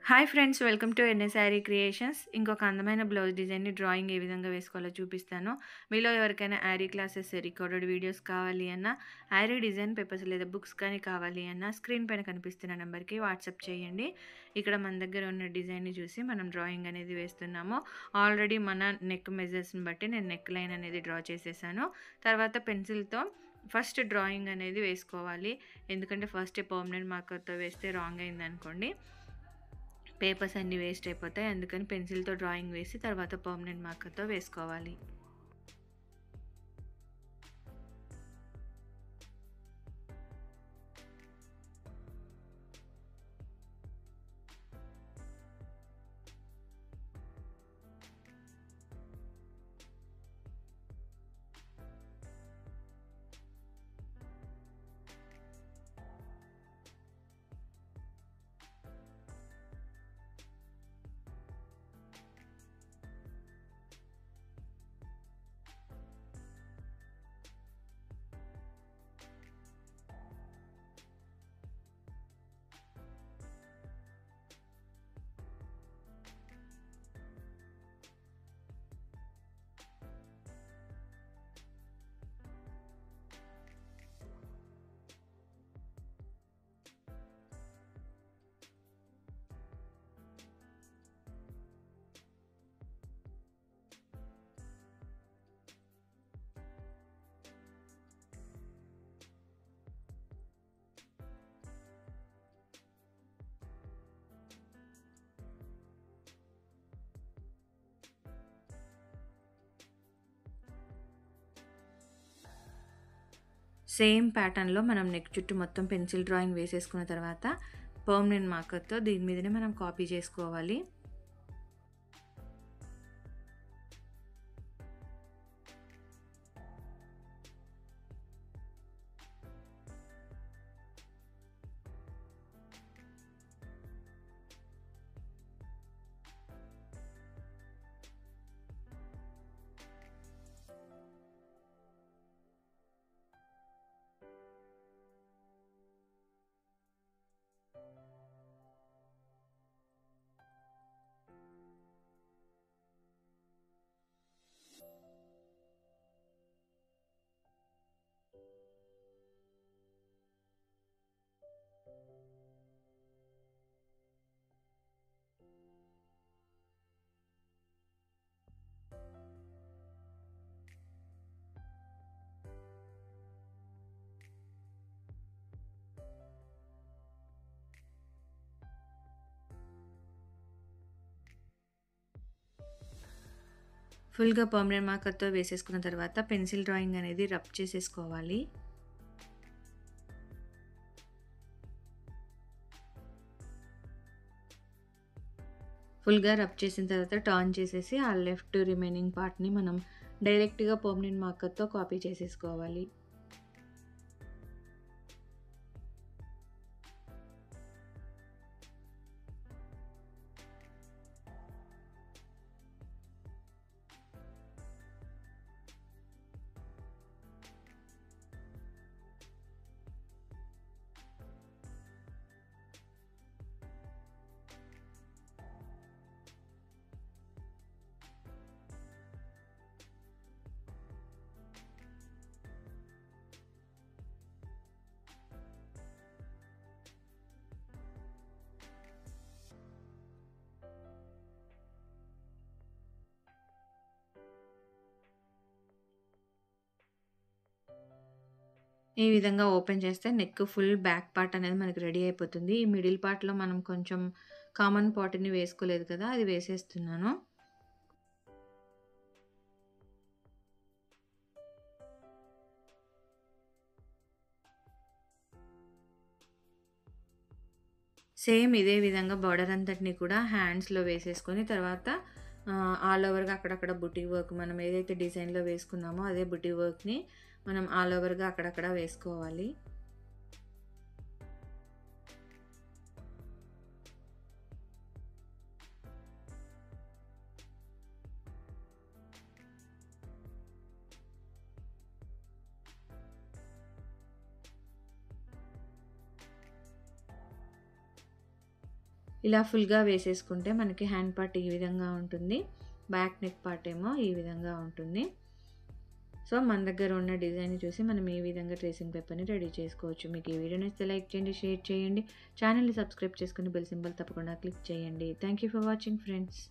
Hi friends, welcome to NSR creations. ఇంకొక అందమైన blouse డిజైన్‌ని డ్రాయింగ్ ఏ విధంగా వేసుకోవాలో చూపిస్తాను. మీలో ఎవరికైనా యారీ క్లాసెస్, రికార్డెడ్ వీడియోస్ కావాలి అన్నా, యారీ డిజైన్ పేపర్స్ లేదా బుక్స్ కానీ కావాలి అన్నా స్క్రీన్ పైన కనిపిస్తున్న నెంబర్‌కి వాట్సాప్ చేయండి. ఇక్కడ మన దగ్గర ఉన్న డిజైన్‌ని చూసి మనం డ్రాయింగ్ అనేది వేస్తున్నాము. ఆల్రెడీ మన నెక్ మెజర్స్‌ని బట్టి నేను నెక్ లైన్ అనేది డ్రా చేసేసాను. తర్వాత పెన్సిల్‌తో ఫస్ట్ డ్రాయింగ్ అనేది వేసుకోవాలి. ఎందుకంటే ఫస్టే పర్మనెంట్ మార్కర్‌తో వేస్తే రాంగ్ అయిందనుకోండి పేపర్స్ అన్నీ వేస్ట్ అయిపోతాయి. అందుకని పెన్సిల్‌తో డ్రాయింగ్ వేసి తర్వాత పర్మనెంట్ మార్కర్‌తో వేసుకోవాలి. సేమ్ ప్యాటర్న్‌లో మనం నెక్ చుట్టూ మొత్తం పెన్సిల్ డ్రాయింగ్ వేసేసుకున్న తర్వాత పర్మనెంట్ మార్కర్‌తో దీని మీదనే మనం కాపీ చేసుకోవాలి. ఫుల్‌గా పర్మనెంట్ మార్కర్‌తో వేసేసుకున్న తర్వాత పెన్సిల్ డ్రాయింగ్ అనేది రబ్ చేసేసుకోవాలి. ఫుల్‌గా రబ్ చేసిన తర్వాత టర్న్ చేసేసి ఆ లెఫ్ట్ రిమైనింగ్ పార్ట్‌ని మనం డైరెక్ట్‌గా పర్మనెంట్ మార్కర్‌తో కాపీ చేసేసుకోవాలి. ఈ విధంగా ఓపెన్ చేస్తే నెక్ ఫుల్ బ్యాక్ పార్ట్ అనేది మనకి రెడీ అయిపోతుంది. ఈ మిడిల్ పార్ట్‌లో మనం కొంచెం కామన్ పార్ట్‌ని వేసుకోలేదు కదా! అది వేసేస్తున్నాను. సేమ్ ఇదే విధంగా బార్డర్ అంతటిని కూడా హ్యాండ్స్‌లో వేసేసుకొని తర్వాత ఆల్ ఓవర్‌గా అక్కడక్కడ బుటీ వర్క్ మనం ఏదైతే డిజైన్‌లో వేసుకున్నామో అదే బుటీ వర్క్‌ని మనం ఆల్ ఓవర్‌గా అక్కడక్కడ వేసుకోవాలి. ఇలా ఫుల్గా వేసేసుకుంటే మనకి హ్యాండ్ పార్ట్ ఈ విధంగా ఉంటుంది, బ్యాక్ నెక్ పార్ట్ ఏమో ఈ విధంగా ఉంటుంది. సో మన దగ్గర ఉన్న డిజైన్ చూసి మనం ఈ విధంగా ట్రేసింగ్ పేపర్ని రెడీ చేసుకోవచ్చు. మీకు ఈ వీడియో నచ్చితే లైక్ చేయండి, షేర్ చేయండి, ఛానల్ని సబ్స్క్రైబ్ చేసుకుని బెల్ సింబల్ తప్పకుండా క్లిక్ చేయండి. Thank you for watching friends.